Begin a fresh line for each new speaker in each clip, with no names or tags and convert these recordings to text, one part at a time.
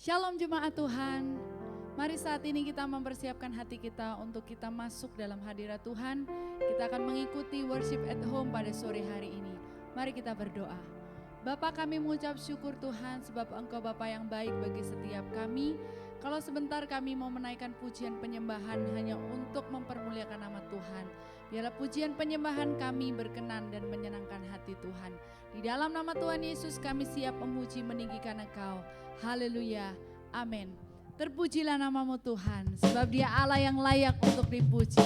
Shalom jemaat Tuhan. Mari saat ini kita mempersiapkan hati kita untuk kita masuk dalam hadirat Tuhan. Kita akan mengikuti worship at home pada sore hari ini. Mari kita berdoa. Bapa, kami mengucap syukur Tuhan sebab Engkau Bapa yang baik bagi setiap kami. Kalau sebentar kami mau menaikkan pujian penyembahan hanya untuk mempermuliakan nama Tuhan. Biarlah pujian penyembahan kami berkenan dan menyenangkan hati Tuhan. Di dalam nama Tuhan Yesus kami siap memuji meninggikan Engkau. Haleluya, amin. Terpujilah namamu Tuhan, sebab Dia Allah yang layak untuk dipuji.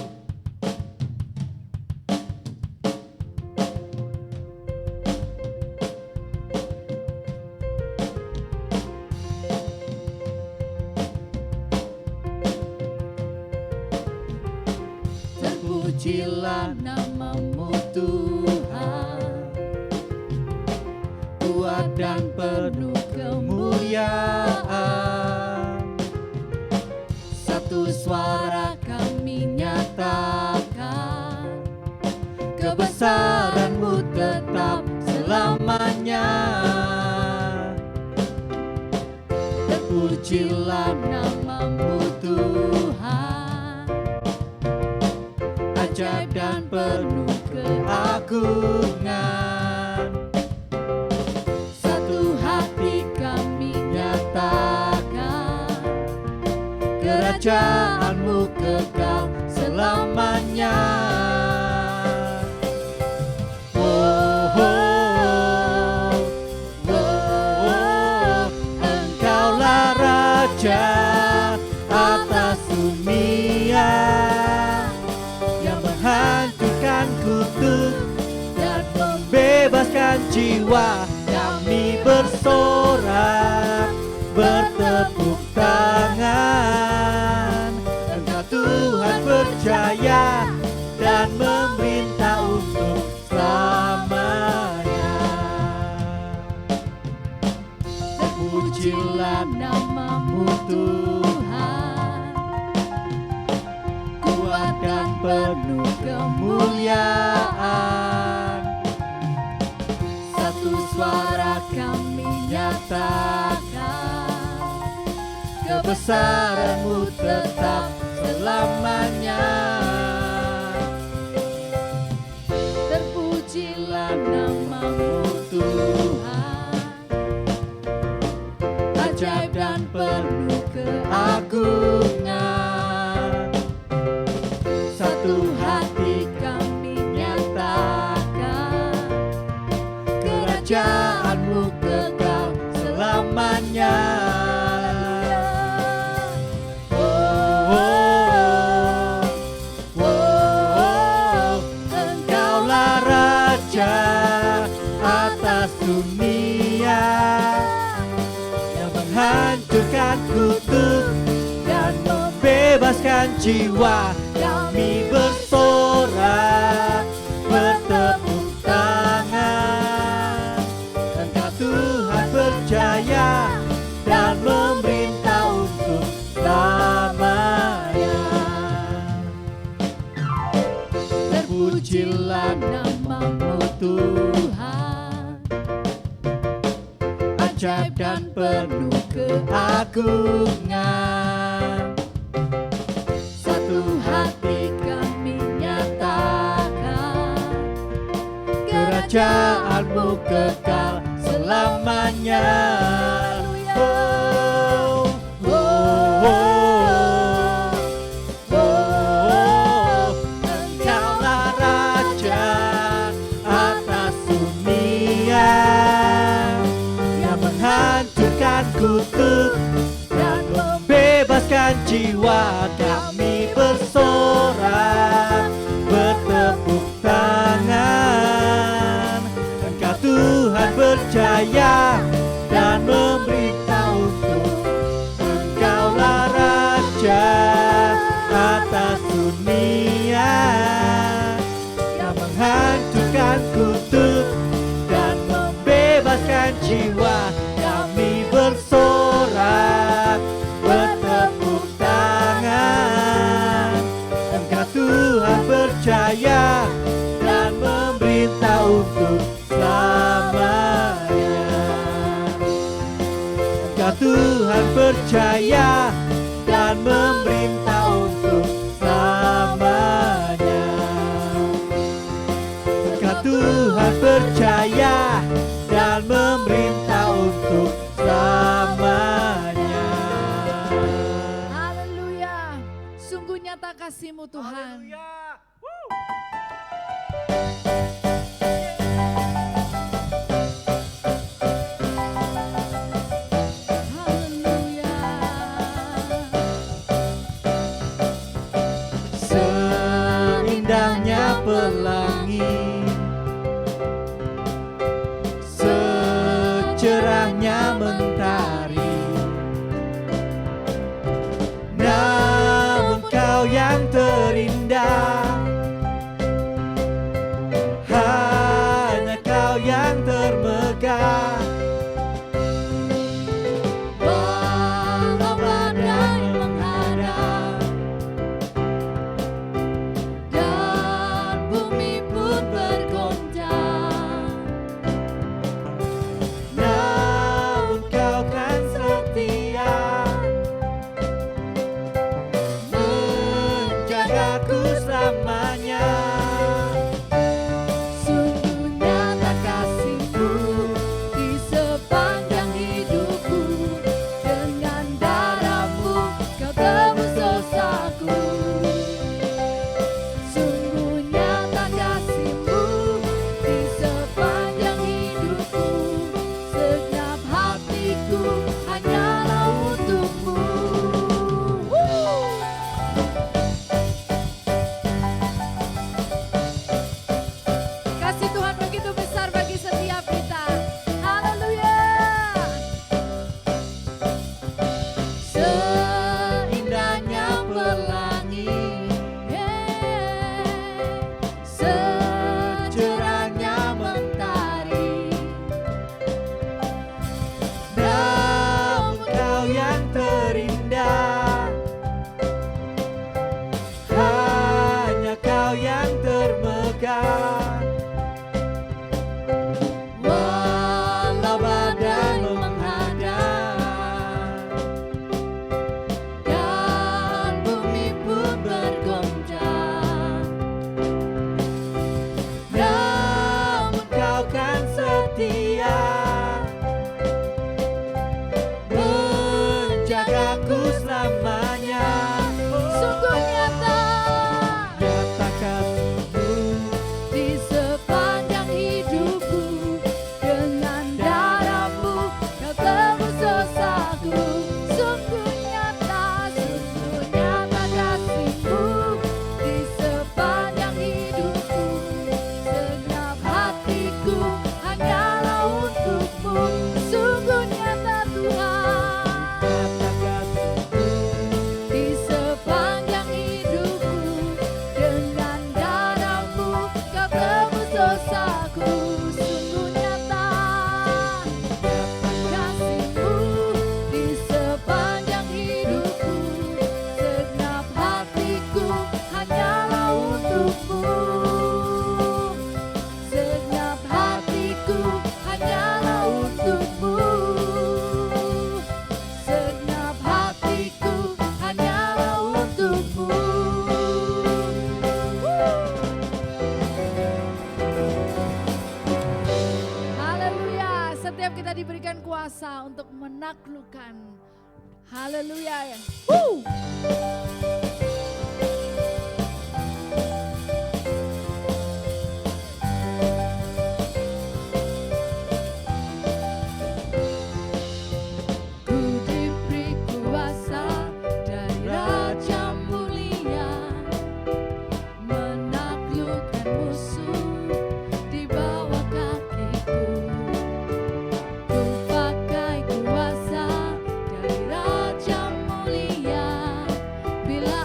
Terpujilah namamu Tuhan, kuat dan penuh kemuliaan. Satu suara kami nyatakan, kebesaran-Mu tetap selamanya. Terpujilah namamu Tuhan, ajaib dan penuh keagungan. Satu hati kami nyatakan, kerajaan-Mu kekal selamanya. Oh, oh, oh, oh, Engkaulah Raja atas dunia, yang menghancurkan kutuk dan membebaskan jiwa. Kami bersorak, bertepuk tangan. Engkau Tuhan berjaya dan memerintah untuk selamanya. Terpujilah namamu Tuhan, kuat dan penuh kemuliaan. Satu suara kami nyatakan, kebesaran-Mu tetap selamanya. Terpujilah namamu Tuhan, ajaib dan penuh keagungan. Satu hati kami nyatakan, kerajaan-Mu kekal selamanya. Oh, oh, oh, oh, Engkaulah Raja atas dunia, yang menghancurkan kutuk dan membebaskan jiwa. Kami bersorak, bertepuk tangan. Engkau Tuhan berjaya dan memerintah untuk selamanya. Terpujilah namamu Tuhan, ajaib dan penuh keagungan. Satu hati kami nyatakan, kerajaan-Mu kekal selamanya. Oh, oh, oh, oh, oh, Engkaulah Raja atas dunia, yang menghancurkan kutuk dan membebaskan jiwa. Kami bersorak, bertepuk tangan. Engkau Tuhan berjaya dan memerintah untuk. Engkaulah Raja atas dunia, yang menghancurkan kutuk dan membebaskan jiwa. Kami bersorak, bertepuk tangan. Engkau Tuhan berjaya dan memerintah untuk selamanya.
Tuhan percaya dan memerintah untuk selamanya. Engkau Tuhan percaya dan memerintah untuk selamanya.
Haleluya. Sungguh nyata kasih-Mu Tuhan. Haleluya.
Seindahnya pelangi, secerahnya mentari, namun Kau yang terindah, hanya Kau yang termegah.
Walau badai menghadap dan bumi pun bergoncang,
Namun Kau kan setia, menjagaku selamanya.
sungguh nyata kasih-Mu di sepanjang hidupku. Dengan darah-Mu Kau tebus dosaku. Sungguh nyata kasih-Mu di sepanjang hidupku. Segenap hatiku hanyalah untuk-Mu. Kasih Tuhan begitu besar bagi setiap kita. Haleluya.
Seindahnya pelangi, secerahnya mentari, namun Kau yang terindah, hanya Kau yang termegah. Walau badai menghadap
Dan bumi pun bergoncang,
namun Kau kan setia, menjagaku selamanya.
sungguh nyata
Nyata kasih-Mu
di sepanjang hidupku. Dengan darah-Mu Kau tebus dosaku. Sungguh nyata kasih-Mu di sepanjang hidupku. Segenap hatiku hanyalah untuk-Mu. Sungguh nyata Tuhan
nyata kasih-Mu
di sepanjang hidupku. Dengan darah-Mu Kau tebus dosaku. Sungguh nyata kasih-Mu di sepanjang hidupku. Segenap hatiku hanyalah untuk-Mu. Segenap hatiku hanyalah untuk-Mu. Segenap hatiku hanyalah untuk-Mu. Haleluya. Setiap kita diberikan kuasa untuk menaklukkan. Haleluya. Ku diberi kuasa dari Raja Mulia, menaklukkan musuh di bawah kakiku. Ku pakai kuasa dari Raja Mulia, bila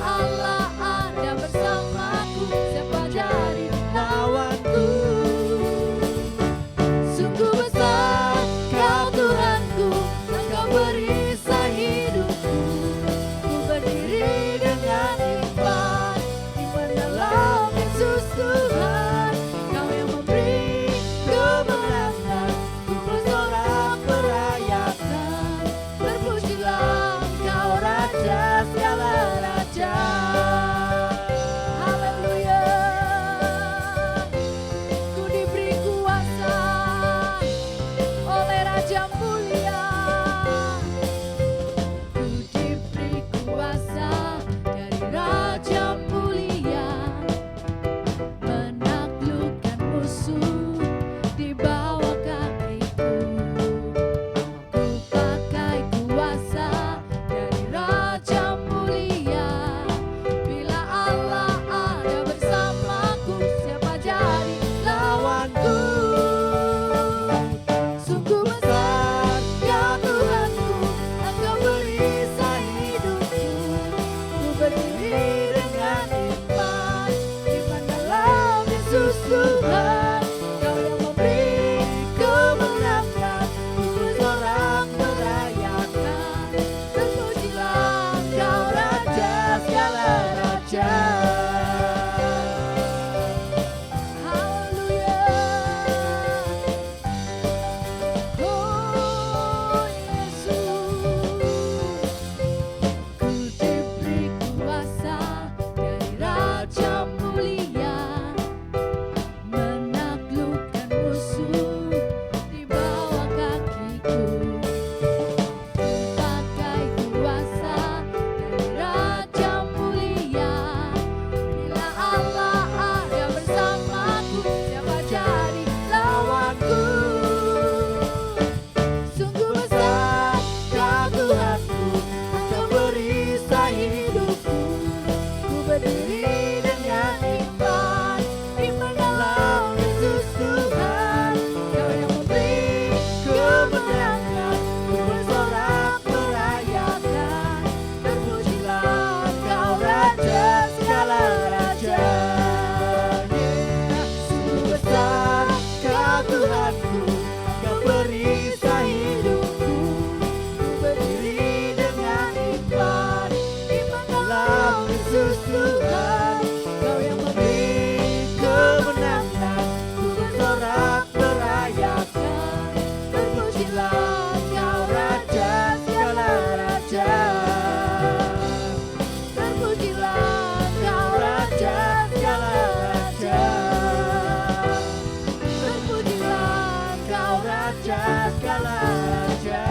raja segala raja.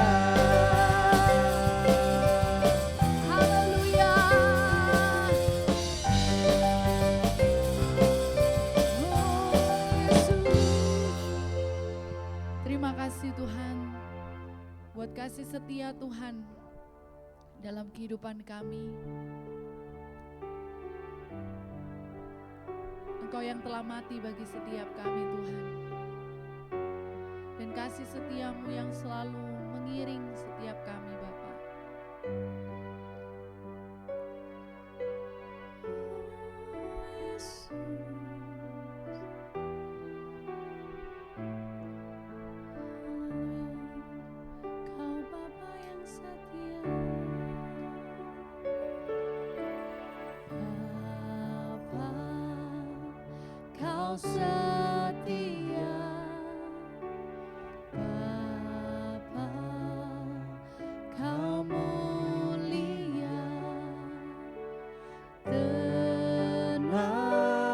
Haleluya. Oh Yesus. Terima kasih Tuhan buat kasih setia Tuhan dalam kehidupan kami. Engkau yang telah mati bagi setiap kami Tuhan. Dan kasih setiamu yang selalu mengiring setiap kami Bapa. Kau Bapa yang setia. Bapa, Kau setia. Bapa, Kau mulia.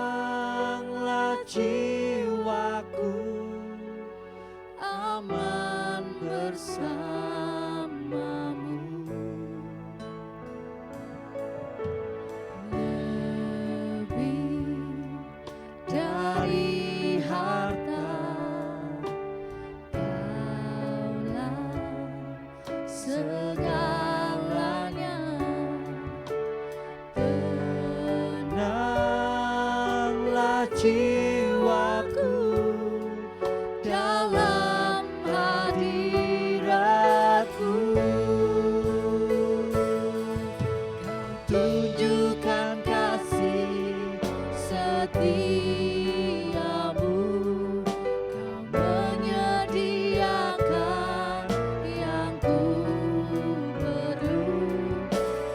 Tenanglah jiwaku, aman bersamamu.
Lebih dari harta, Kaulah segalanya.
Tenanglah jiwaku
Dalam
hadiratku. Kau tunjukkan kasih setiamu, Kau menyediakan yang ku perlu.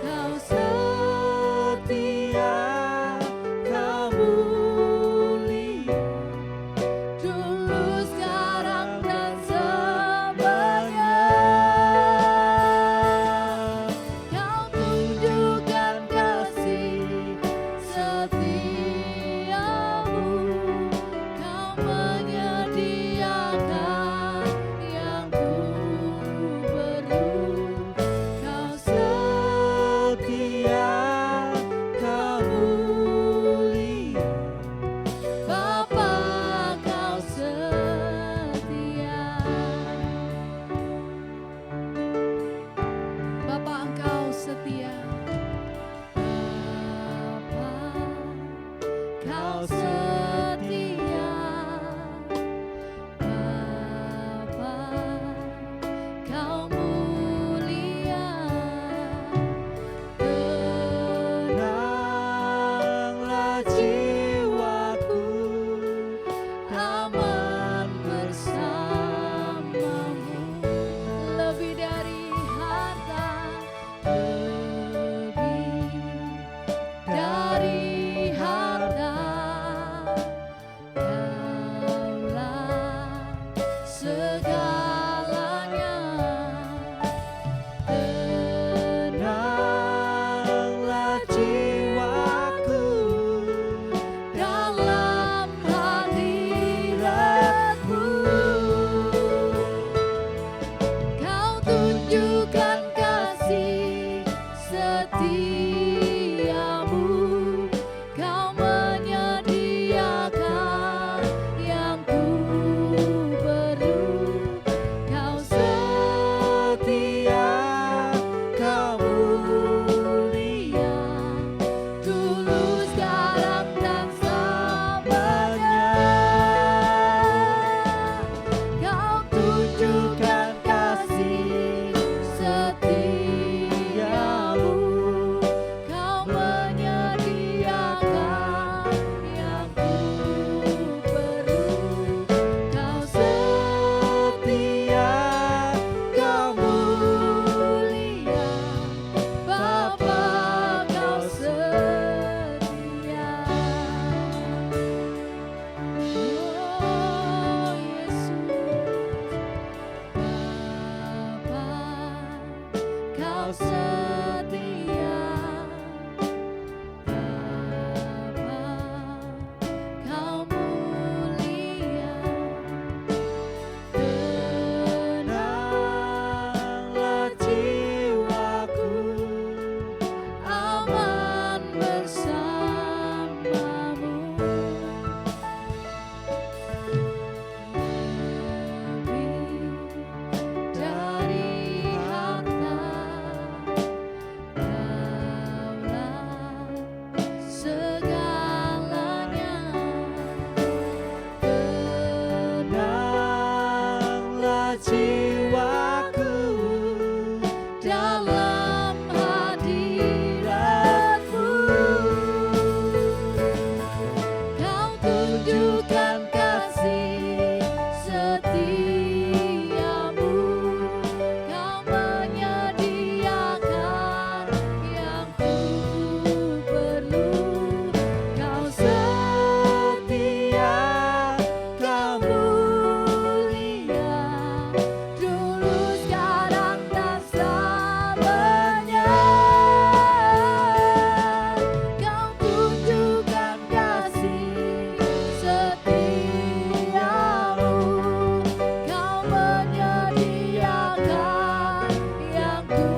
Kau setia, kau mulia,
dulu, sekarang, dan
selamanya.
Kau tunjukkan kasih setiamu, Kau menyediakan yang ku perlu. Kau
Setia, kau mulia,
Bapa, Kau setia. Bapa, Engkau setia. Bapa, Kau setia. Bapa, Kau mulia.
tenanglah jiwaku,
Aman bersamamu. Lebih dari harta, lebih dari harta, Kaulah segalanya.
tenanglah jiwaku
Dalam hadiratmu, Kau tunjukkan kasih setiamu, Kau menyediakan yang ku perlu.
jiwaku
dalam hadirat-Mu. Kau tunjukkan kasih setiamu, Kau menyediakan yang ku perlu. Kau setia, Kau mulia, dulu, sekarang, dan selamanya. Kau tunjukkan kasih setiamu, Kau menyediakan yang ku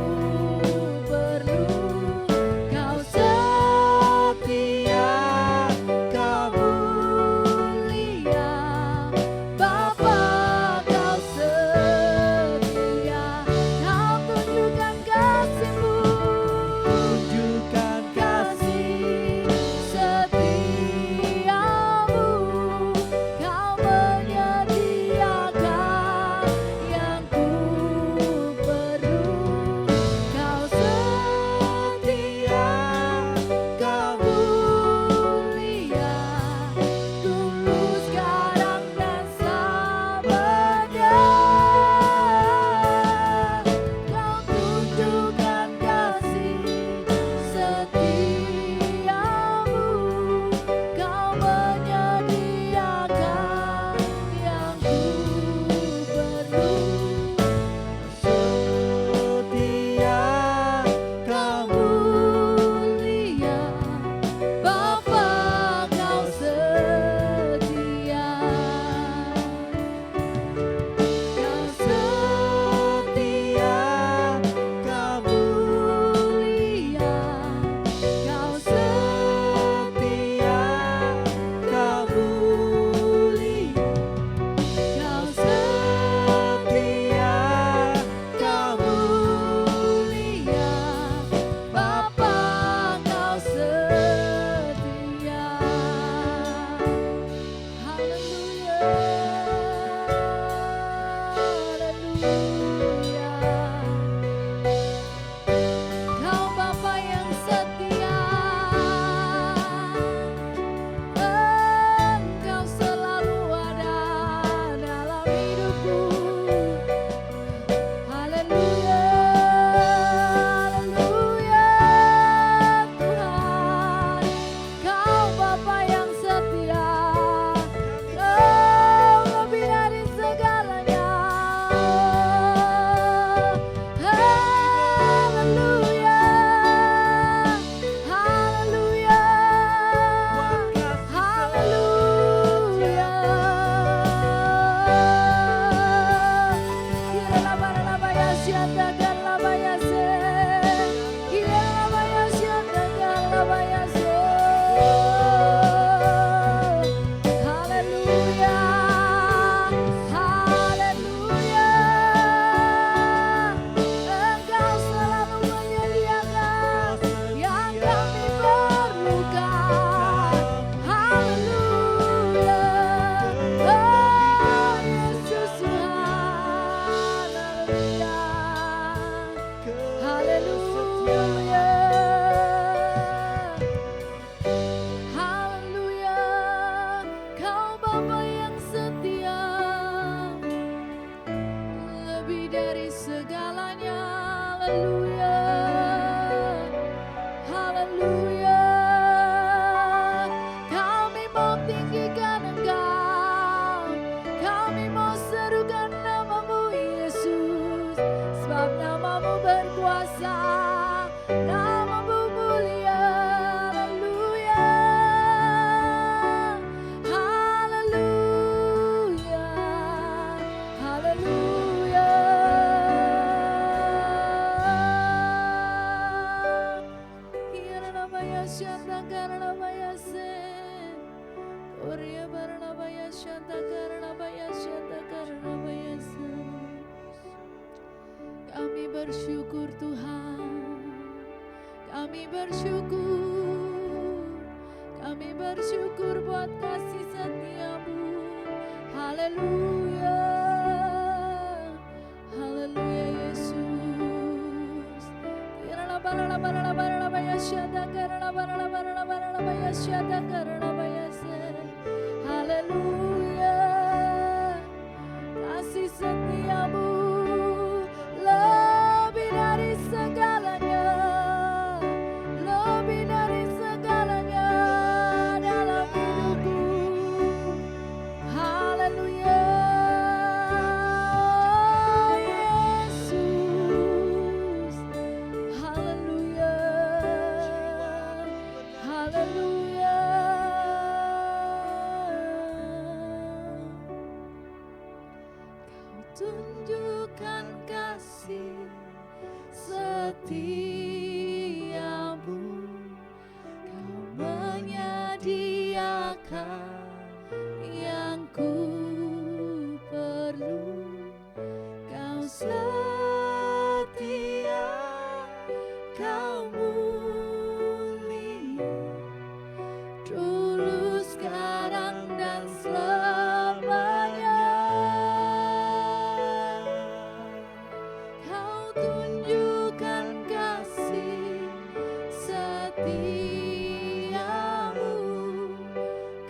perlu. Kau setia, Kau mulia, Bapa, Kau setia. Kau tunjukkan kasih-Mu,
tunjukkan
kasih setiamu, Kau menyediakan yang ku perlu. Kau setia, Kau mulia, dulu, sekarang, dan selamanya. Kau tunjukkan kasih setiamu, Kau menyediakan yang ku perlu.
setia,
Kau mulia, Bapa, Kau setia. Kau setia,
Kau mulia,
Kau setia,
Kau mulia,
Kau setia, Kau mulia, Bapa, Kau setia. Haleluya, haleluya. Kau Bapa yang setia, Engkau selalu ada dalam hidupku. Haleluya, haleluya, Tuhan. Kau Bapa yang setia, Kau lebih dari segalanya. Haleluya, haleluya, haleluya. Kiralabaya syata galabaya se, kiralabaya syata galabaya se. Haleluya, haleluya. Engkau selalu menyediakan yang kami perlukan. Haleluya, oh Yesus Tuhan. Haleluya, haleluya, haleluya. Kau Bapa yang setia, lebih dari segalanya. Haleluya, haleluya. Kami mau tinggikan Engkau, kami mau serukan nama-Mu Yesus, sebab nama-Mu berkuasa, nama-Mu mulia. Haleluya, haleluya, haleluya. Kiranamaya syanta karanamaya se, Korea baranamaya syanta karanamaya syanta karanamaya se. Kami bersyukur Tuhan, kami bersyukur, kami bersyukur buat kasih setia-Mu. Haleluya, Haleluya, kasih setiamu lebih dari segalanya, lebih dari segalanya dalam hidupku. Haleluya, Yesus. Haleluya, haleluya. Kau tunjukkan kasih setiamu, kau menyediakan yang ku perlu. Kau setia, kau mulia, dulu sekarang dan selamanya. Kau tunjukkan kasih setiamu,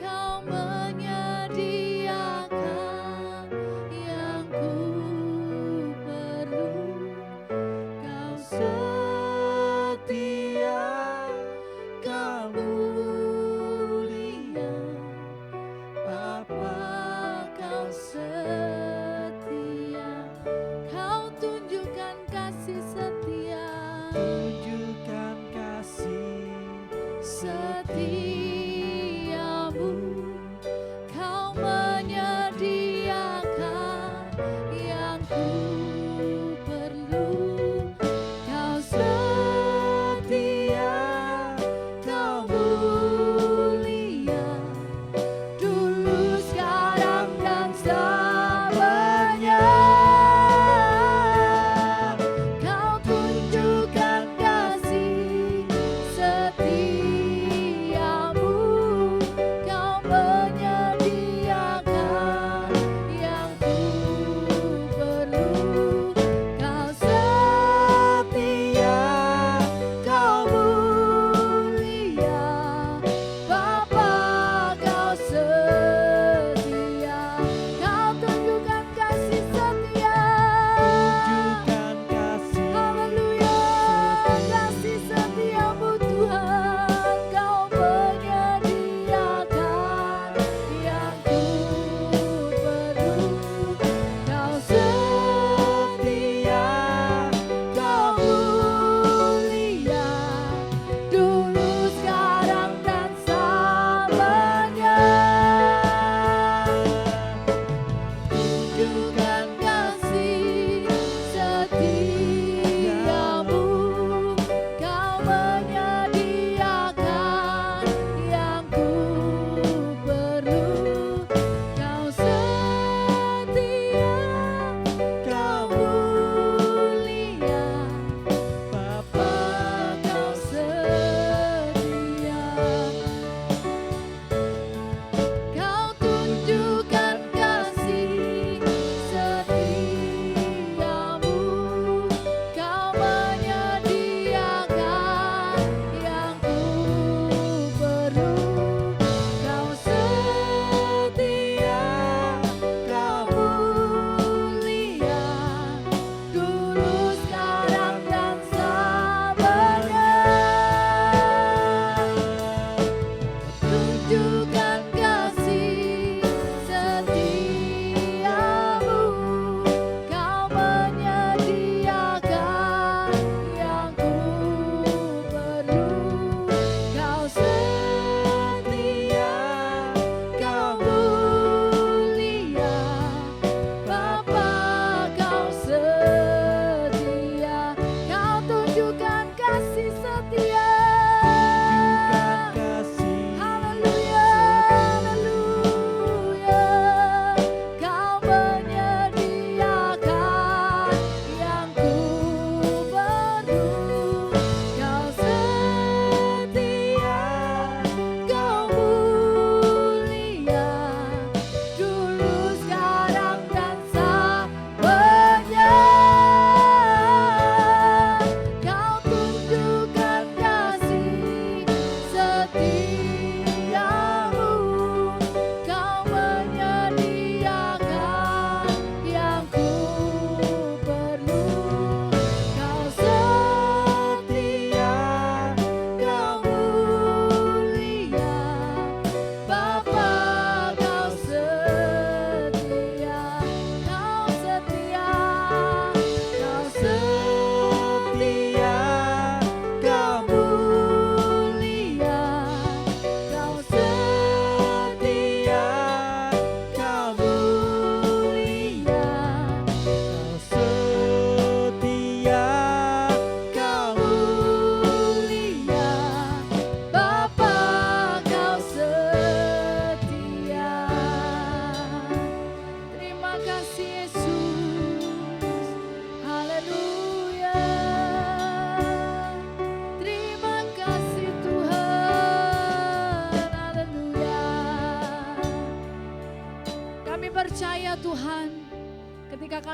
kau menyediakan yang ku perlu. Kau setia, kau mulia, Bapa kau setia. Kau tunjukkan kasih setia,
tunjukkan kasih
setiamu, kau menyediakan yang ku perlu. Kau setia, kau mulia, dulu sekarang dan selamanya. Kau tunjukkan kasih setiamu, kau menyediakan yang ku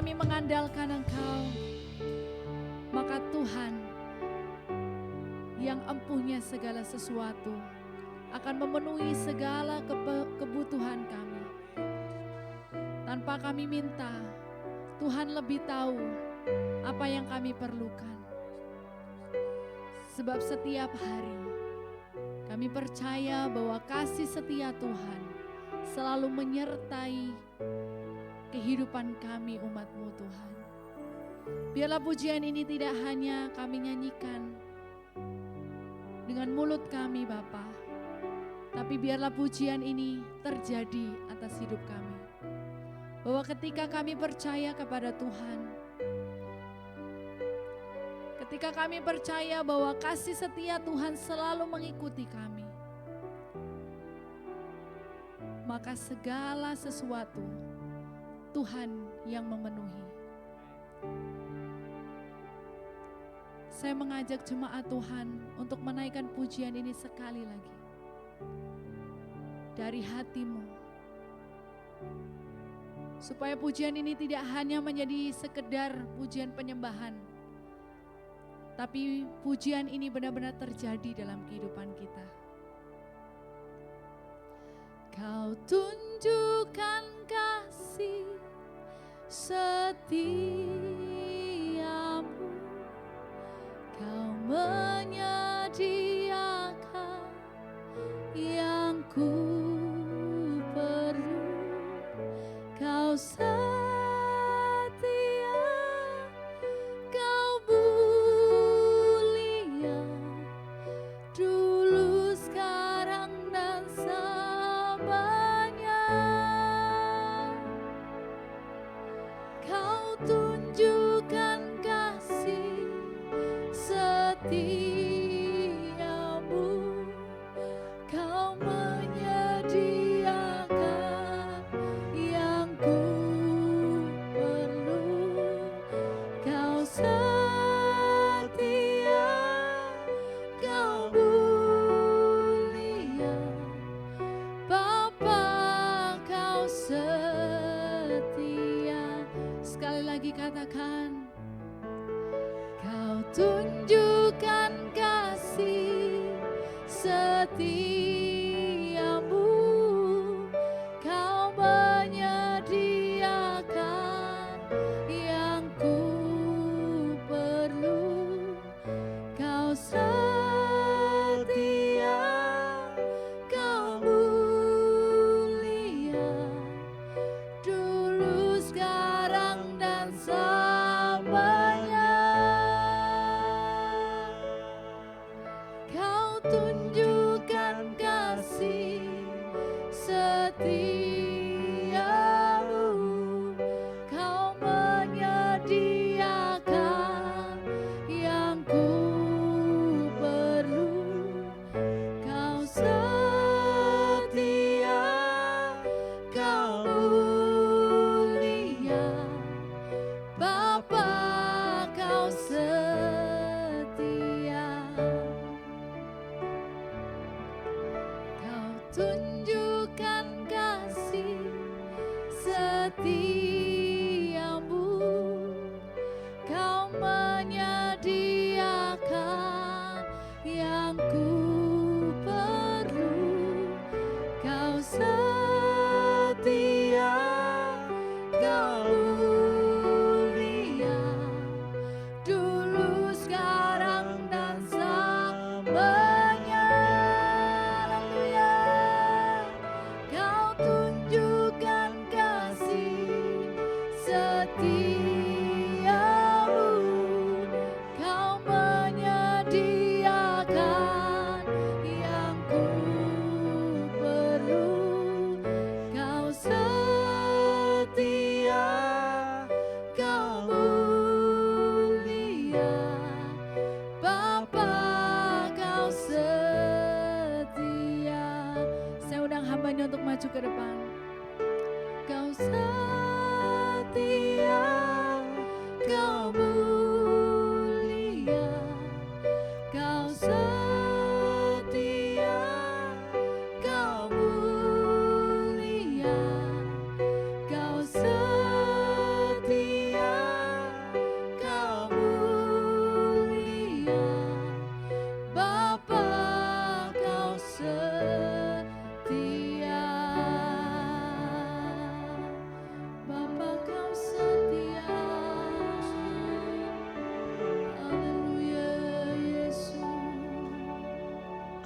kami mengandalkan Engkau, maka Tuhan yang empuhnya segala sesuatu akan memenuhi segala kebutuhan kami. Tanpa kami minta, Tuhan lebih tahu apa yang kami perlukan. Sebab setiap hari kami percaya bahwa kasih setia Tuhan selalu menyertai kehidupan kami umat-Mu Tuhan. Biarlah pujian ini tidak hanya kami nyanyikan dengan mulut kami Bapa, tapi biarlah pujian ini terjadi atas hidup kami. Bahwa ketika kami percaya kepada Tuhan, ketika kami percaya bahwa kasih setia Tuhan selalu mengikuti kami, maka segala sesuatu Tuhan yang memenuhi. Saya mengajak jemaat Tuhan untuk menaikkan pujian ini sekali lagi. Dari hatimu. Supaya pujian ini tidak hanya menjadi sekedar pujian penyembahan, tapi pujian ini benar-benar terjadi dalam kehidupan kita. Kau tunjukkan kasih setiamu, Kau menyediakan yang ku perlu, Kau setia, Kau mulia, dulu sekarang dan selamanya. Kau tunjukkan kasih setiamu, Kau menyediakan yang ku perlu, Kau setia, Kau mulia, Bapa Kau setia. Sekali lagi katakan, Kau tunjukkan kasih setiamu, Kau menyediakan yang ku perlu, Kau setia, Kau mulia, dulu sekarang dan selamanya. Kau tunjukkan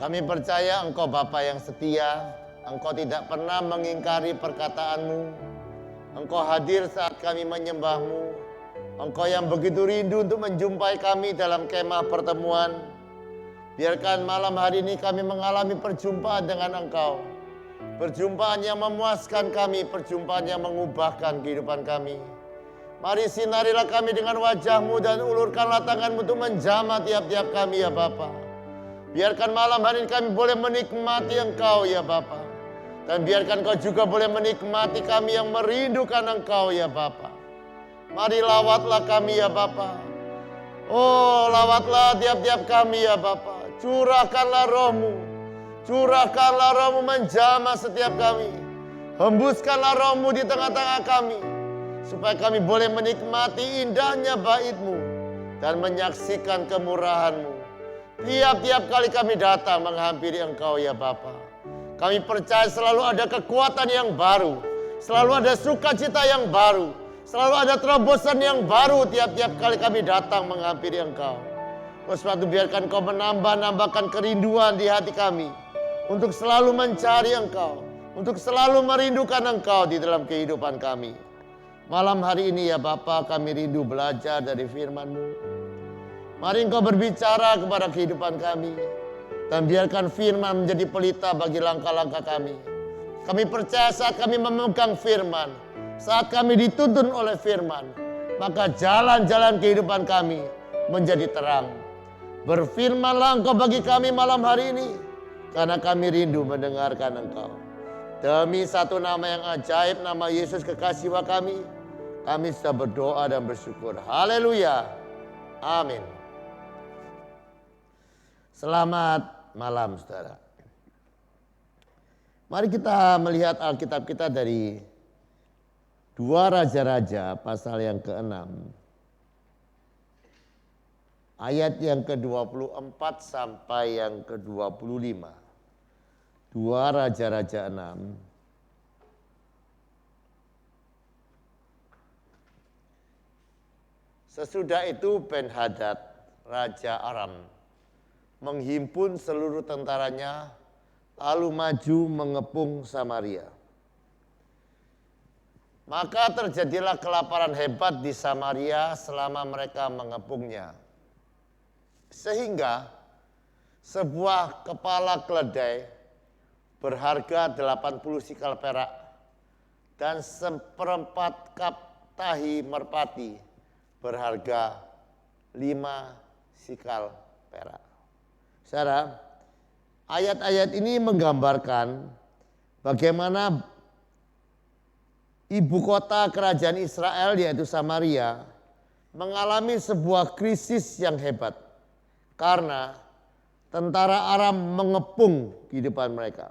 Kami percaya Engkau Bapa yang setia, Engkau tidak pernah mengingkari perkataanmu. Engkau hadir saat kami menyembah-Mu. Engkau yang begitu rindu untuk menjumpai kami dalam kemah pertemuan. Biarkan malam hari ini kami mengalami perjumpaan dengan Engkau. Perjumpaan yang memuaskan kami, perjumpaan yang mengubahkan kehidupan kami. Mari sinarilah kami dengan wajah-Mu dan ulurkanlah tangan-Mu untuk menjamah tiap-tiap kami ya Bapa. Biarkan malam hari ini kami boleh menikmati Engkau ya Bapa. Dan biarkan Kau juga boleh menikmati kami yang merindukan Engkau ya Bapa. Mari lawatlah kami ya Bapa. Oh, lawatlah tiap-tiap kami ya Bapa. Curahkanlah roh-Mu. Curahkanlah roh-Mu menjamah setiap kami. Hembuskanlah roh-Mu di tengah-tengah kami. Supaya kami boleh menikmati indahnya bait-Mu. Dan menyaksikan kemurahan-Mu. Tiap-tiap kali kami datang menghampiri Engkau ya Bapa. Kami percaya selalu ada kekuatan yang baru. Selalu ada sukacita yang baru. Selalu ada terobosan yang baru tiap-tiap kali kami datang menghampiri Engkau. Oleh sebab itu biarkan Kau menambahkan kerinduan di hati kami. Untuk selalu mencari Engkau. Untuk selalu merindukan Engkau di dalam kehidupan kami. Malam hari ini ya Bapa, kami rindu belajar dari firman-Mu. Mari Engkau berbicara kepada kehidupan kami. Dan biarkan firman menjadi pelita bagi langkah-langkah kami. Kami percaya saat kami memegang firman, saat kami dituntun oleh firman, maka jalan-jalan kehidupan kami menjadi terang. Berfirmanlah Engkau bagi kami malam hari ini, karena kami rindu mendengarkan Engkau. Demi satu nama yang ajaib, nama Yesus kekasih kami sudah berdoa dan bersyukur. Haleluya. Amin. Selamat malam saudara. Mari kita melihat Alkitab kita dari 2 Raja-Raja pasal yang ke-6. Ayat yang ke-24 sampai yang ke-25. 2 Raja-Raja 6. Sesudah itu Ben-Hadad, Raja Aram, menghimpun seluruh tentaranya, lalu maju mengepung Samaria. Maka terjadilah kelaparan hebat di Samaria selama mereka mengepungnya. Sehingga sebuah kepala keledai berharga 80 sikal perak dan seperempat kap tahi merpati berharga 5 sikal perak. Saudara, ayat-ayat ini menggambarkan bagaimana ibu kota kerajaan Israel yaitu Samaria mengalami sebuah krisis yang hebat karena tentara Aram mengepung kehidupan mereka.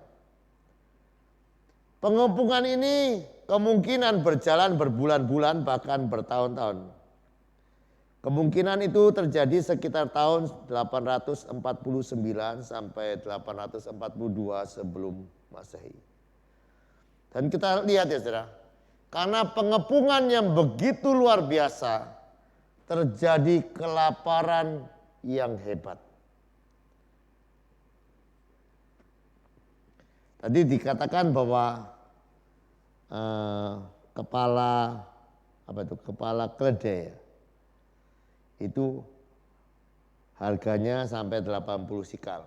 Pengepungan ini kemungkinan berjalan berbulan-bulan bahkan bertahun-tahun. Kemungkinan itu terjadi sekitar tahun 849 sampai 842 sebelum Masehi. Dan kita lihat ya saudara, karena pengepungan yang begitu luar biasa, terjadi kelaparan yang hebat. Tadi dikatakan bahwa kepala keledai itu harganya sampai 80 sikal.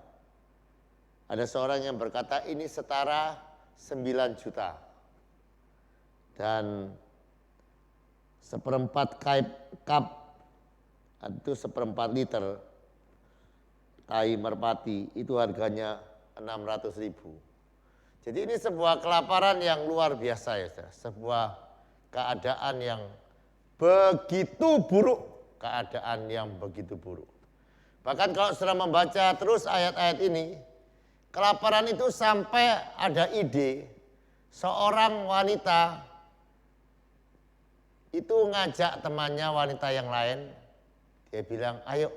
Ada seorang yang berkata ini setara 9 juta. Dan seperempat cup itu seperempat liter tahi merpati itu harganya 600 ribu. Jadi ini sebuah kelaparan yang luar biasa ya, sebuah keadaan yang begitu buruk. Keadaan yang begitu buruk. Bahkan kalau sudah membaca terus ayat-ayat ini, kelaparan itu sampai ada ide seorang wanita itu ngajak temannya wanita yang lain. Dia bilang, ayo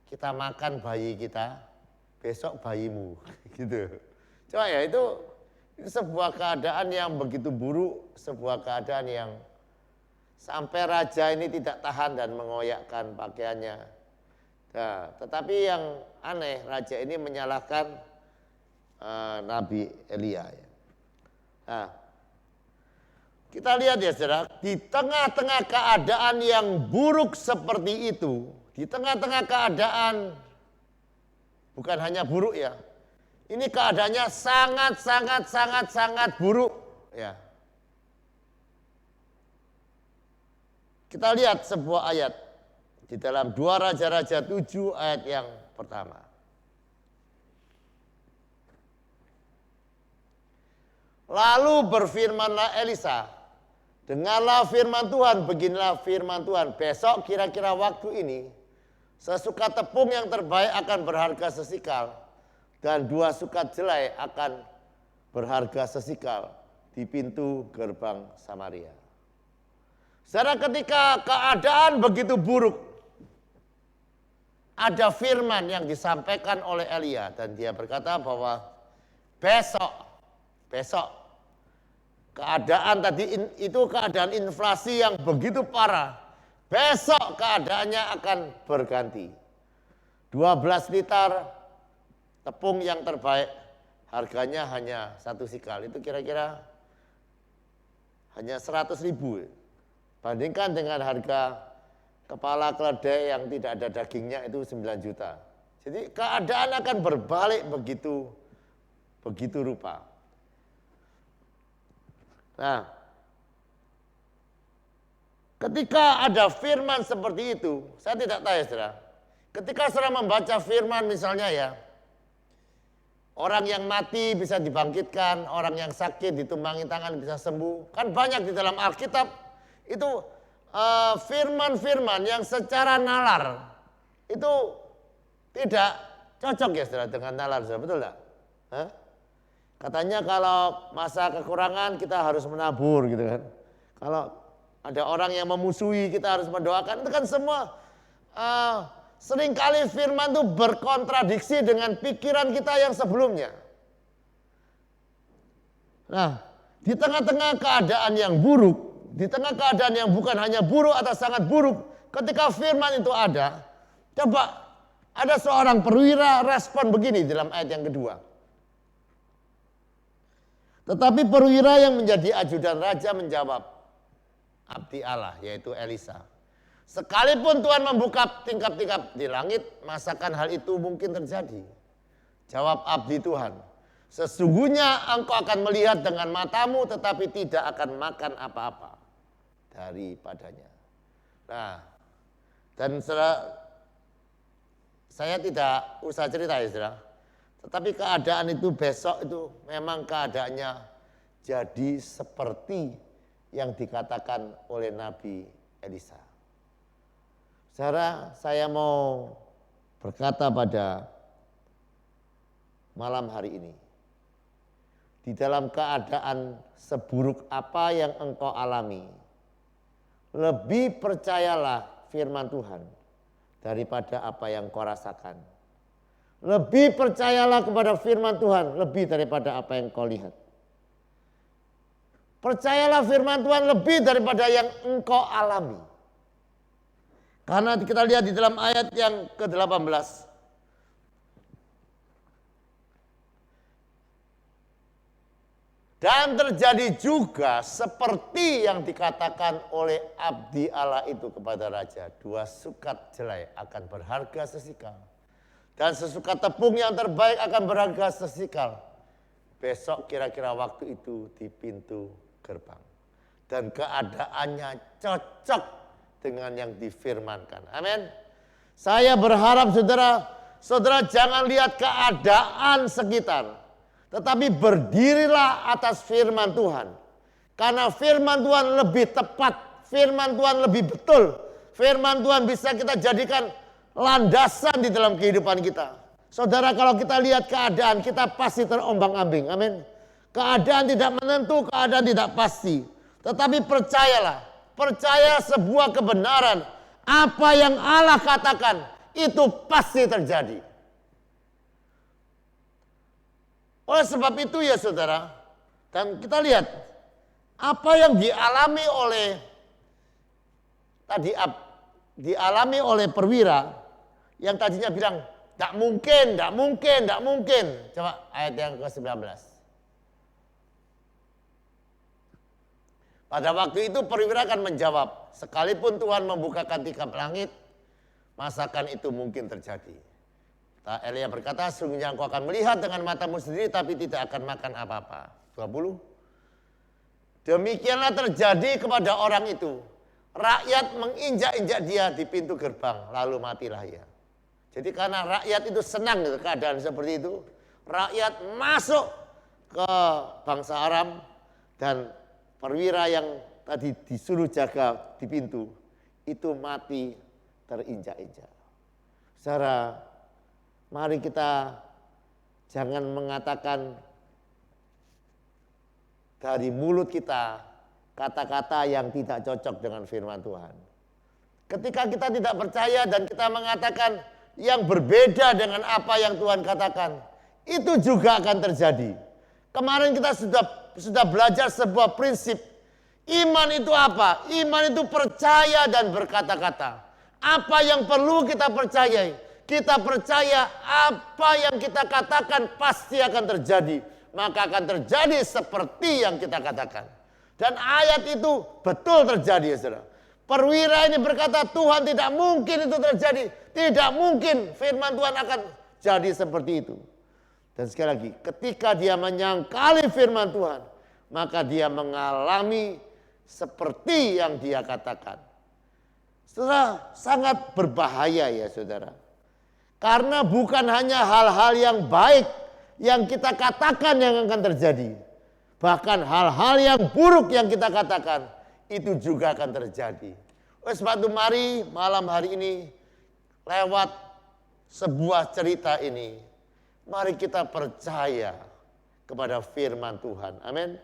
kita makan bayi kita, besok bayimu. Gitu. Coba ya itu sebuah keadaan yang begitu buruk, sebuah keadaan yang sampai raja ini tidak tahan dan mengoyakkan pakaiannya. Nah, tetapi yang aneh, raja ini menyalahkan Nabi Elia. Nah, kita lihat ya saudara, di tengah-tengah keadaan yang buruk seperti itu, di tengah-tengah keadaan bukan hanya buruk ya, ini keadaannya sangat buruk ya. Kita lihat sebuah ayat di dalam 2 Raja-Raja 7 ayat yang pertama. Lalu berfirmanlah Elisa, dengarlah firman Tuhan, beginilah firman Tuhan, besok kira-kira waktu ini, sesukat tepung yang terbaik akan berharga sesikal, dan 2 sukat jelai akan berharga sesikal di pintu gerbang Samaria. Saudara, ketika keadaan begitu buruk, ada firman yang disampaikan oleh Elia, dan dia berkata bahwa besok keadaan tadi itu keadaan inflasi yang begitu parah. Besok keadaannya akan berganti. 12 liter tepung yang terbaik harganya hanya 1 sikal. Itu kira-kira hanya 100.000. Bandingkan dengan harga kepala keledai yang tidak ada dagingnya itu 9 juta. Jadi keadaan akan berbalik begitu rupa. Nah, ketika ada firman seperti itu, saya tidak tahu ya saudara. Ketika saudara membaca firman misalnya ya, orang yang mati bisa dibangkitkan, orang yang sakit ditumpangi tangan bisa sembuh. Kan banyak di dalam Alkitab itu firman-firman yang secara nalar itu tidak cocok ya saudara dengan nalar, saudara, betul tidak? Katanya kalau masa kekurangan kita harus menabur gitu kan. Kalau ada orang yang memusuhi kita harus mendoakan. Itu kan semua seringkali firman itu berkontradiksi dengan pikiran kita yang sebelumnya. Nah, di tengah-tengah keadaan yang buruk, di tengah keadaan yang bukan hanya buruk atau sangat buruk, ketika firman itu ada, coba ada seorang perwira respon begini dalam ayat yang kedua. Tetapi perwira yang menjadi ajudan raja menjawab, abdi Allah, yaitu Elisa. Sekalipun Tuhan membuka tingkap-tingkap di langit, masakan hal itu mungkin terjadi? Jawab abdi Tuhan, sesungguhnya engkau akan melihat dengan matamu tetapi tidak akan makan apa-apa daripadanya. Nah, dan saya tidak usah cerita ya saudara. Tetapi keadaan itu besok itu memang keadaannya jadi seperti yang dikatakan oleh Nabi Elisa. Saudara, saya mau berkata pada malam hari ini. Di dalam keadaan seburuk apa yang engkau alami, lebih percayalah firman Tuhan daripada apa yang kau rasakan. Lebih percayalah kepada firman Tuhan lebih daripada apa yang kau lihat. Percayalah firman Tuhan lebih daripada yang engkau alami. Karena kita lihat di dalam ayat yang ke-18. Dan terjadi juga seperti yang dikatakan oleh abdi Allah itu kepada raja. 2 sukat jelai akan berharga sesikal. Dan sesukat tepung yang terbaik akan berharga sesikal. Besok kira-kira waktu itu di pintu gerbang. Dan keadaannya cocok dengan yang difirmankan. Amin. Saya berharap saudara jangan lihat keadaan sekitar. Tetapi berdirilah atas firman Tuhan. Karena firman Tuhan lebih tepat. Firman Tuhan lebih betul. Firman Tuhan bisa kita jadikan landasan di dalam kehidupan kita. Saudara, kalau kita lihat keadaan, kita pasti terombang-ambing. Amin. Keadaan tidak menentu, keadaan tidak pasti. Tetapi percayalah, percaya sebuah kebenaran. Apa yang Allah katakan, itu pasti terjadi. Oleh sebab itu ya saudara, dan kita lihat apa yang dialami oleh perwira yang tadinya bilang Tidak mungkin, tidak mungkin, tidak mungkin. Coba ayat yang ke-19. Pada waktu itu perwira akan menjawab, sekalipun Tuhan membukakan tingkap langit, masakan itu mungkin terjadi. Elia berkata, sungguhnya engkau akan melihat dengan matamu sendiri, tapi tidak akan makan apa-apa. 20. Demikianlah terjadi kepada orang itu. Rakyat menginjak-injak dia di pintu gerbang, lalu matilah ia. Jadi karena rakyat itu senang gitu, keadaan seperti itu, rakyat masuk ke bangsa Aram dan perwira yang tadi disuruh jaga di pintu itu mati terinjak-injak. Saudara, mari kita jangan mengatakan dari mulut kita kata-kata yang tidak cocok dengan firman Tuhan. Ketika kita tidak percaya dan kita mengatakan yang berbeda dengan apa yang Tuhan katakan, itu juga akan terjadi. Kemarin kita sudah belajar sebuah prinsip. Iman itu apa? Iman itu percaya dan berkata-kata. Apa yang perlu kita percayai? Kita percaya apa yang kita katakan pasti akan terjadi. Maka akan terjadi seperti yang kita katakan. Dan ayat itu betul terjadi, saudara. Perwira ini berkata, Tuhan tidak mungkin itu terjadi. Tidak mungkin firman Tuhan akan jadi seperti itu. Dan sekali lagi, ketika dia menyangkali firman Tuhan, maka dia mengalami seperti yang dia katakan. Saudara, sangat berbahaya ya saudara. Karena bukan hanya hal-hal yang baik yang kita katakan yang akan terjadi. Bahkan hal-hal yang buruk yang kita katakan itu juga akan terjadi. Oleh sebab itu mari malam hari ini lewat sebuah cerita ini, mari kita percaya kepada firman Tuhan. Amin.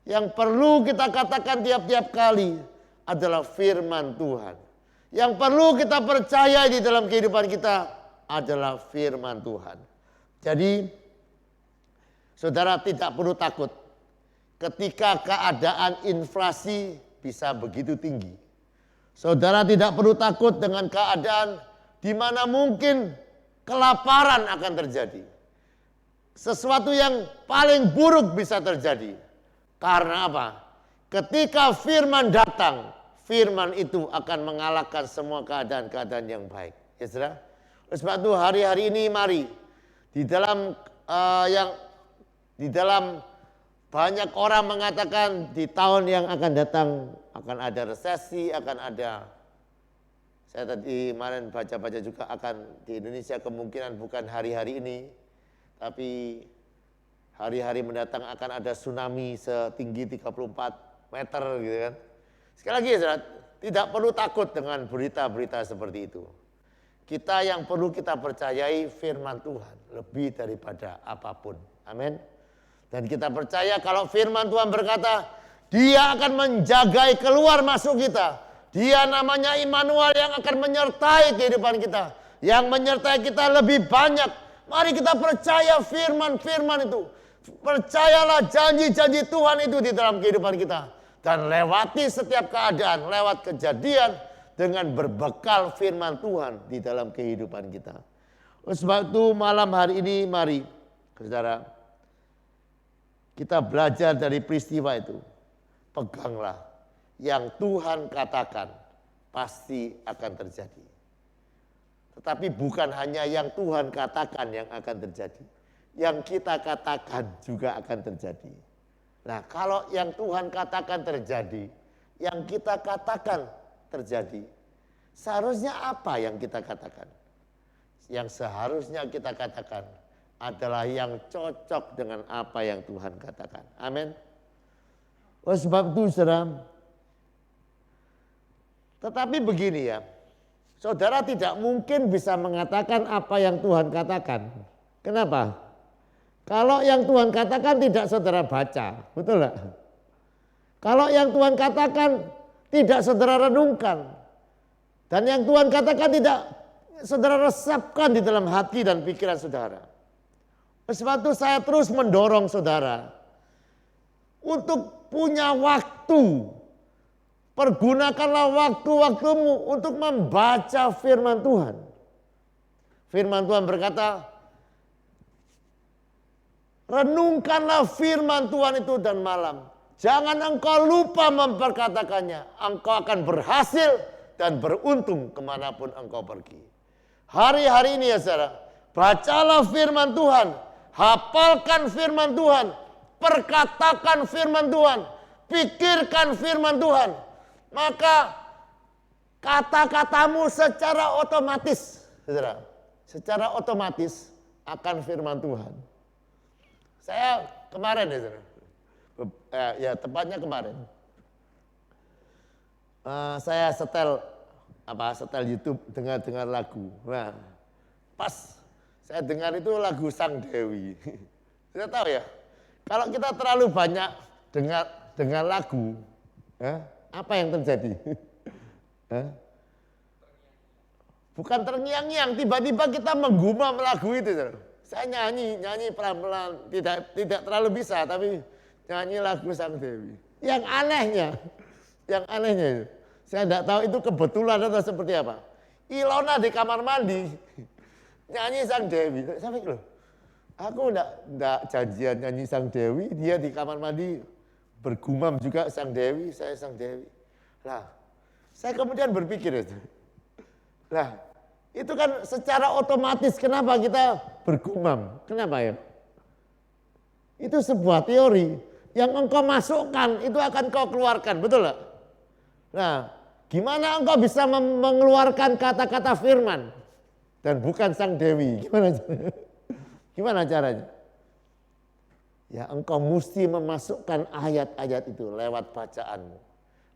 Yang perlu kita katakan tiap-tiap kali adalah firman Tuhan. Yang perlu kita percaya di dalam kehidupan kita adalah firman Tuhan. Jadi saudara tidak perlu takut ketika keadaan inflasi bisa begitu tinggi. Saudara tidak perlu takut dengan keadaan di mana mungkin kelaparan akan terjadi. Sesuatu yang paling buruk bisa terjadi. Karena apa? Ketika firman datang, firman itu akan mengalahkan semua keadaan-keadaan yang baik. Ya saudara? Oleh sebab itu hari-hari ini mari di dalam banyak orang mengatakan di tahun yang akan datang akan ada resesi, akan ada, saya tadi kemarin baca-baca juga akan di Indonesia kemungkinan bukan hari-hari ini, tapi hari-hari mendatang akan ada tsunami setinggi 34 meter gitu kan. Sekali lagi saudara, tidak perlu takut dengan berita-berita seperti itu. Kita yang perlu kita percayai firman Tuhan lebih daripada apapun. Amin. Dan kita percaya kalau firman Tuhan berkata, Dia akan menjagai keluar masuk kita. Dia namanya Immanuel yang akan menyertai kehidupan kita. Yang menyertai kita lebih banyak. Mari kita percaya firman-firman itu. Percayalah janji-janji Tuhan itu di dalam kehidupan kita. Dan lewati setiap keadaan, lewat kejadian dengan berbekal firman Tuhan di dalam kehidupan kita. Oleh sebab itu malam hari ini mari saudara, kita belajar dari peristiwa itu. Peganglah yang Tuhan katakan pasti akan terjadi. Tetapi bukan hanya yang Tuhan katakan yang akan terjadi. Yang kita katakan juga akan terjadi. Nah, kalau yang Tuhan katakan terjadi, yang kita katakan terjadi, seharusnya apa yang kita katakan? Yang seharusnya kita katakan adalah yang cocok dengan apa yang Tuhan katakan. Amin. Oleh sebab itu saudara, tetapi begini ya, saudara tidak mungkin bisa mengatakan apa yang Tuhan katakan. Kenapa? Kalau yang Tuhan katakan tidak saudara baca, betul enggak? Kalau yang Tuhan katakan tidak saudara renungkan, dan yang Tuhan katakan tidak saudara resapkan di dalam hati dan pikiran saudara. Oleh sebab itu saya terus mendorong saudara untuk punya waktu. Pergunakanlah waktu-waktumu untuk membaca firman Tuhan. Firman Tuhan berkata, renungkanlah firman Tuhan itu dan malam. Jangan engkau lupa memperkatakannya. Engkau akan berhasil dan beruntung kemanapun engkau pergi. Hari-hari ini ya saudara, bacalah firman Tuhan. Hafalkan firman Tuhan. Perkatakan firman Tuhan. Pikirkan firman Tuhan. Maka kata-katamu secara otomatis, saudara, secara otomatis akan firman Tuhan. Saya kemarin ya saudara, ya tepatnya kemarin, saya setel YouTube, dengar lagu. Nah, pas saya dengar itu lagu Sang Dewi. Saya tahu ya, kalau kita terlalu banyak dengar lagu, apa yang terjadi? Bukan terngiang-ngiang, tiba-tiba kita menggumam lagu itu. Saya nyanyi pelan-pelan, tidak terlalu bisa, tapi nyanyi lagu Sang Dewi. Yang anehnya itu, saya tidak tahu itu kebetulan atau seperti apa. Ilona di kamar mandi nyanyi Sang Dewi. Sampai loh, aku enggak janjian nyanyi Sang Dewi, dia di kamar mandi bergumam juga Sang Dewi, saya Sang Dewi. Lah, saya kemudian berpikir itu. Lah, itu kan secara otomatis kenapa kita bergumam? Kenapa ya? Itu sebuah teori yang engkau masukkan itu akan kau keluarkan, betul gak? Nah, gimana engkau bisa mengeluarkan kata-kata firman dan bukan Sang Dewi? Gimana caranya? Ya, engkau mesti memasukkan ayat-ayat itu lewat bacaanmu.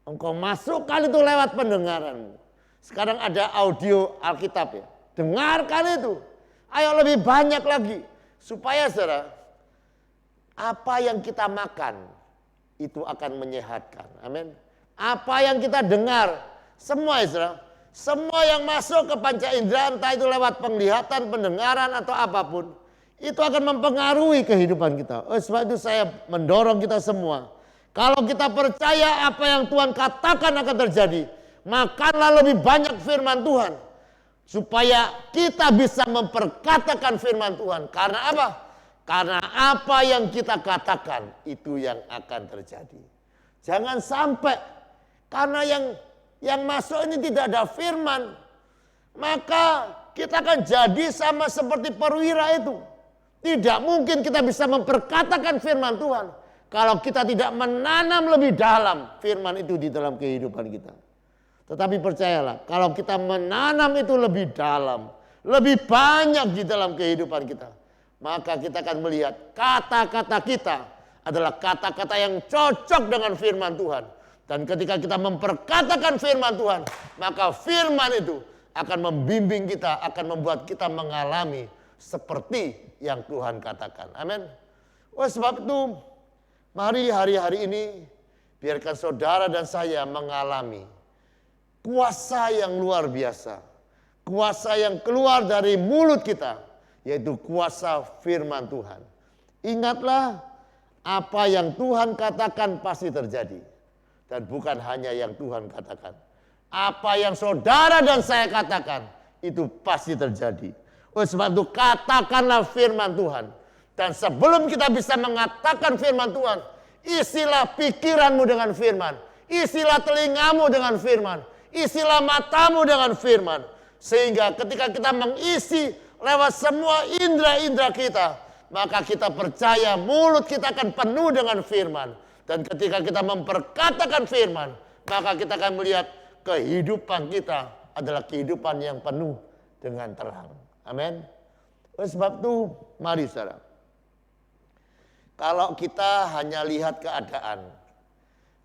Engkau masukkan itu lewat pendengaranmu. Sekarang ada audio Alkitab ya. Dengarkan itu. Ayo lebih banyak lagi. Supaya saudara, apa yang kita makan itu akan menyehatkan. Amin. Apa yang kita dengar, semua saudara, semua yang masuk ke panca indera, entah itu lewat penglihatan, pendengaran atau apapun, itu akan mempengaruhi kehidupan kita. Sebab itu saya mendorong kita semua. Kalau kita percaya apa yang Tuhan katakan akan terjadi, makanlah lebih banyak firman Tuhan. Supaya kita bisa memperkatakan firman Tuhan. Karena apa? Karena apa yang kita katakan itu yang akan terjadi. Jangan sampai karena yang masuk ini tidak ada firman, maka kita akan jadi sama seperti perwira itu. Tidak mungkin kita bisa memperkatakan firman Tuhan kalau kita tidak menanam lebih dalam firman itu di dalam kehidupan kita. Tetapi percayalah, kalau kita menanam itu lebih dalam, lebih banyak di dalam kehidupan kita, maka kita akan melihat kata-kata kita adalah kata-kata yang cocok dengan firman Tuhan. Dan ketika kita memperkatakan firman Tuhan, maka firman itu akan membimbing kita, akan membuat kita mengalami seperti yang Tuhan katakan. Amin. Sebab itu, mari hari-hari ini biarkan saudara dan saya mengalami kuasa yang luar biasa. Kuasa yang keluar dari mulut kita, yaitu kuasa firman Tuhan. Ingatlah, apa yang Tuhan katakan pasti terjadi. Dan bukan hanya yang Tuhan katakan. Apa yang saudara dan saya katakan, itu pasti terjadi. Sebab itu katakanlah firman Tuhan. Dan sebelum kita bisa mengatakan firman Tuhan, isilah pikiranmu dengan firman. Isilah telingamu dengan firman. Isilah matamu dengan firman. Sehingga ketika kita mengisi lewat semua indera-indera kita, maka kita percaya mulut kita akan penuh dengan firman. Dan ketika kita memperkatakan firman, maka kita akan melihat kehidupan kita adalah kehidupan yang penuh dengan terang. Amin. Oleh sebab itu, mari saudara. Kalau kita hanya lihat keadaan,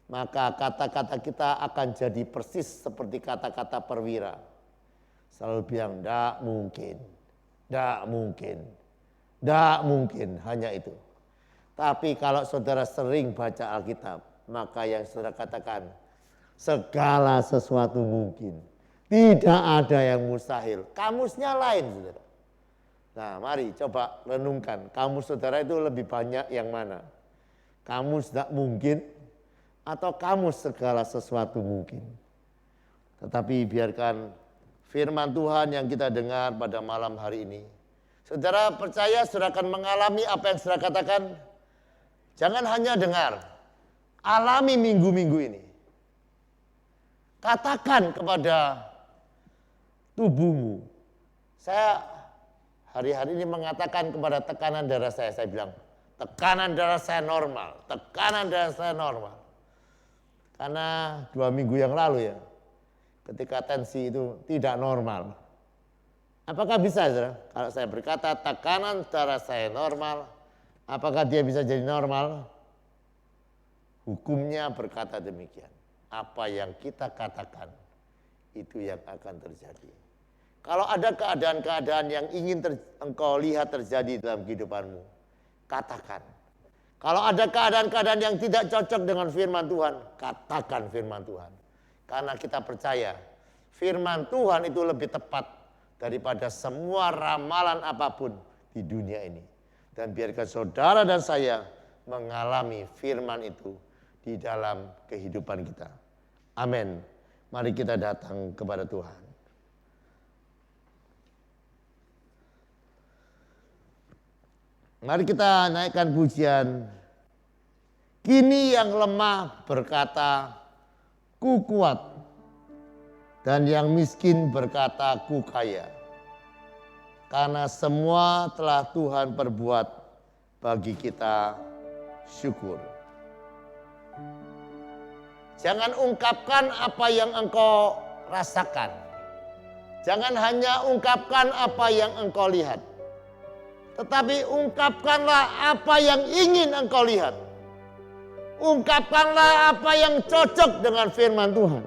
maka kata-kata kita akan jadi persis seperti kata-kata perwira. Selalu bilang, tidak mungkin, tidak mungkin, tidak mungkin, hanya itu. Tapi kalau saudara sering baca Alkitab, maka yang saudara katakan, segala sesuatu mungkin. Tidak ada yang mustahil. Kamusnya lain, saudara. Nah, mari coba renungkan. Kamus saudara itu lebih banyak yang mana? Kamus tidak mungkin, atau kamus segala sesuatu mungkin. Tetapi biarkan firman Tuhan yang kita dengar pada malam hari ini. Saudara percaya saudara akan mengalami apa yang saudara katakan? Jangan hanya dengar, alami minggu-minggu ini. Katakan kepada tubuhmu. Saya hari-hari ini mengatakan kepada tekanan darah saya bilang, tekanan darah saya normal, tekanan darah saya normal. Karena 2 minggu yang lalu ya, ketika tensi itu tidak normal. Apakah bisa saudara? Kalau saya berkata tekanan darah saya normal, apakah dia bisa jadi normal? Hukumnya berkata demikian. Apa yang kita katakan, itu yang akan terjadi. Kalau ada keadaan-keadaan yang ingin engkau lihat terjadi dalam kehidupanmu, katakan. Kalau ada keadaan-keadaan yang tidak cocok dengan firman Tuhan, katakan firman Tuhan. Karena kita percaya, firman Tuhan itu lebih tepat daripada semua ramalan apapun di dunia ini. Dan biarkan saudara dan saya mengalami firman itu di dalam kehidupan kita. Amin. Mari kita datang kepada Tuhan. Mari kita naikkan pujian. Kini yang lemah berkata, ku kuat. Dan yang miskin berkata, ku kaya. Karena semua telah Tuhan perbuat bagi kita syukur. Jangan ungkapkan apa yang engkau rasakan. Jangan hanya ungkapkan apa yang engkau lihat. Tetapi ungkapkanlah apa yang ingin engkau lihat. Ungkapkanlah apa yang cocok dengan firman Tuhan.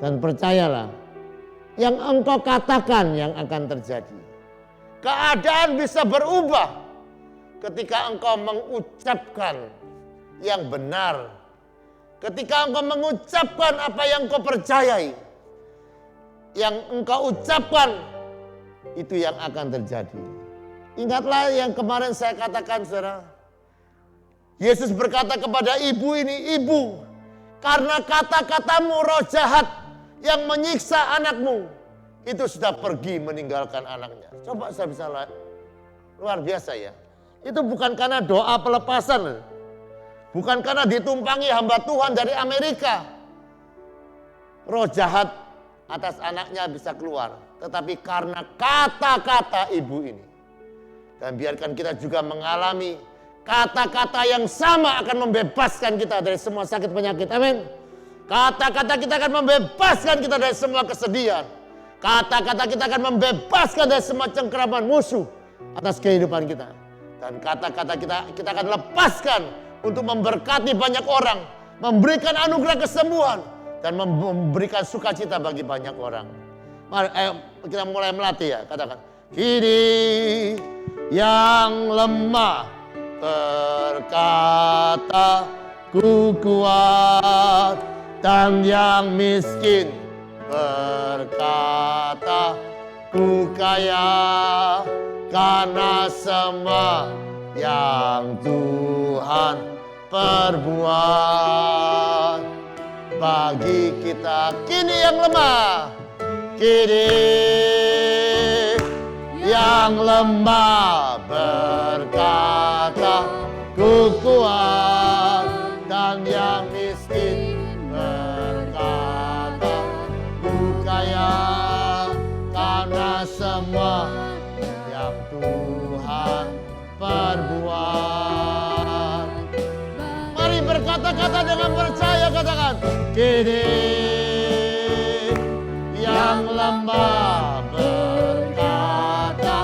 Dan percayalah, yang engkau katakan yang akan terjadi. Keadaan bisa berubah ketika engkau mengucapkan yang benar. Ketika engkau mengucapkan apa yang engkau percayai. Yang engkau ucapkan, itu yang akan terjadi. Ingatlah yang kemarin saya katakan, saudara. Yesus berkata kepada ibu ini, ibu, karena kata-katamu roh jahat yang menyiksa anakmu, itu sudah pergi meninggalkan anaknya. Coba saya bisa lihat, luar biasa ya. Itu bukan karena doa pelepasan, bukan karena ditumpangi hamba Tuhan dari Amerika. Roh jahat atas anaknya bisa keluar. Tetapi karena kata-kata ibu ini. Dan biarkan kita juga mengalami kata-kata yang sama akan membebaskan kita dari semua sakit penyakit. Amin. Kata-kata kita akan membebaskan kita dari semua kesedihan. Kata-kata kita akan membebaskan dari semua cengkeraman musuh atas kehidupan kita. Dan kata-kata kita akan lepaskan untuk memberkati banyak orang. Memberikan anugerah kesembuhan. Dan memberikan sukacita bagi banyak orang. Mari kita mulai melatih ya, katakan. Kini yang lemah berkata, ku kuat. Dan yang miskin berkata, ku kaya. Karena semua yang Tuhan perbuat bagi kita. Kini yang lemah, kini yang lemah berkata, ku kuat. Dan yang miskin berkata, ku kaya. Karena semua yang Tuhan perbuat. Mari berkata-kata dengan percaya, katakan, kini yang lemah berkata,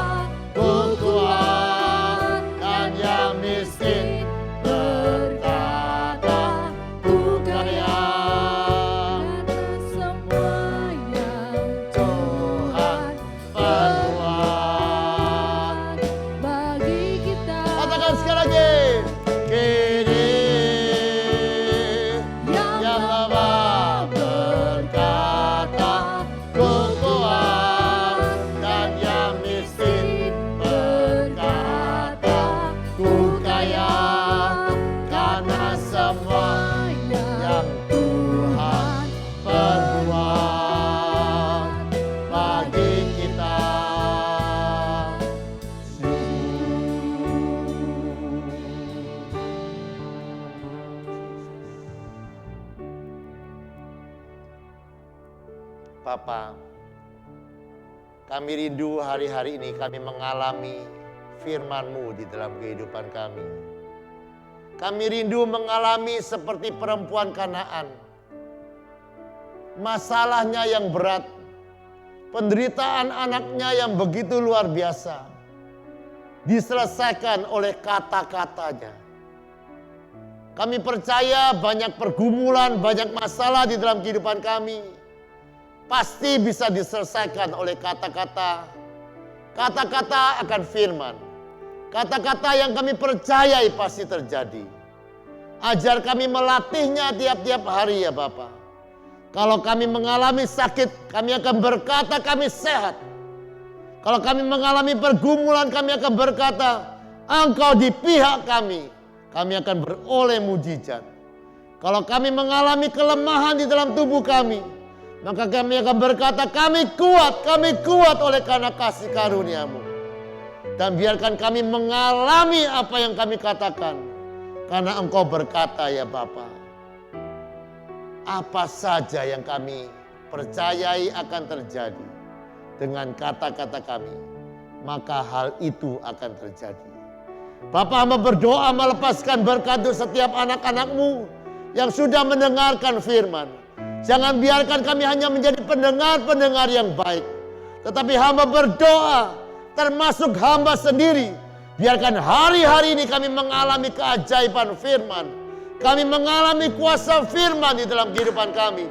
ku kuat. Dan yang miskin berkata, ku kaya.
Semua yang
Tuhan perbuat
bagi kita.
Katakan sekali lagi. Kini yang lemah berkata, ku kuat. Bapa, kami rindu hari-hari ini kami mengalami firman-Mu di dalam kehidupan kami. Kami rindu mengalami seperti perempuan Kanaan. Masalahnya yang berat, penderitaan anaknya yang begitu luar biasa, diselesaikan oleh kata-katanya. Kami percaya banyak pergumulan, banyak masalah di dalam kehidupan kami pasti bisa diselesaikan oleh kata-kata. Kata-kata akan firman. Kata-kata yang kami percayai pasti terjadi. Ajar kami melatihnya tiap-tiap hari ya Bapa. Kalau kami mengalami sakit, kami akan berkata kami sehat. Kalau kami mengalami pergumulan, kami akan berkata, Engkau di pihak kami. Kami akan beroleh mujizat. Kalau kami mengalami kelemahan di dalam tubuh kami, maka kami akan berkata, kami kuat oleh karena kasih karunia-Mu. Dan biarkan kami mengalami apa yang kami katakan, karena Engkau berkata ya Bapa. Apa saja yang kami percayai akan terjadi dengan kata-kata kami, maka hal itu akan terjadi. Bapa, hamba berdoa melepaskan berkat untuk setiap anak-anak-Mu yang sudah mendengarkan firman. Jangan biarkan kami hanya menjadi pendengar-pendengar yang baik. Tetapi hamba berdoa, termasuk hamba sendiri, biarkan hari-hari ini kami mengalami keajaiban firman. Kami mengalami kuasa firman di dalam kehidupan kami.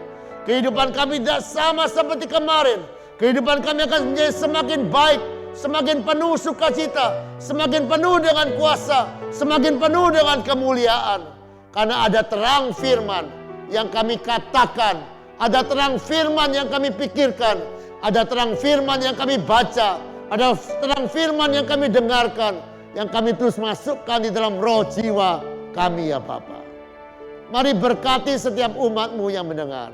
Kehidupan kami tidak sama seperti kemarin. Kehidupan kami akan menjadi semakin baik, semakin penuh sukacita, semakin penuh dengan kuasa, semakin penuh dengan kemuliaan. Karena ada terang firman yang kami katakan, ada terang firman yang kami pikirkan, ada terang firman yang kami baca, ada terang firman yang kami dengarkan, yang kami terus masukkan di dalam roh jiwa kami ya Bapa. Mari berkati setiap umat-Mu yang mendengar.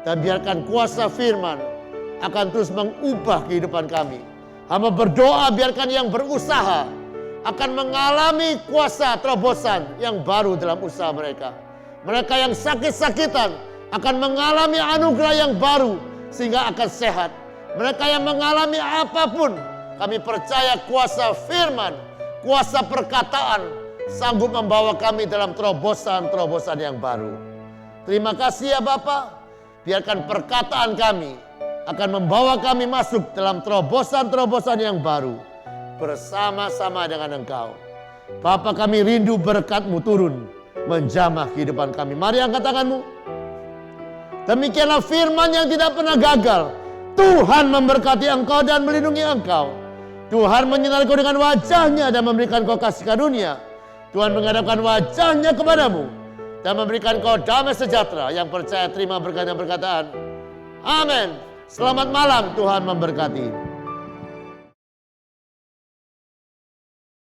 Dan biarkan kuasa firman akan terus mengubah kehidupan kami. Hamba berdoa biarkan yang berusaha akan mengalami kuasa terobosan yang baru dalam usaha mereka. Mereka yang sakit-sakitan akan mengalami anugerah yang baru sehingga akan sehat. Mereka yang mengalami apapun, kami percaya kuasa firman, kuasa perkataan sanggup membawa kami dalam terobosan-terobosan yang baru. Terima kasih ya Bapa. Biarkan perkataan kami akan membawa kami masuk dalam terobosan-terobosan yang baru bersama-sama dengan Engkau. Bapa, kami rindu berkat-Mu turun menjamah kehidupan kami. Mari angkat tanganmu. Demikianlah firman yang tidak pernah gagal. Tuhan memberkati engkau dan melindungi engkau. Tuhan menyinari kau dengan wajah-Nya dan memberikan kau kasih karunia. Tuhan menghadapkan wajah-Nya kepadamu dan memberikan kau damai sejahtera. Yang percaya terima berkat dan perkataan. Amin. Selamat malam, Tuhan memberkati.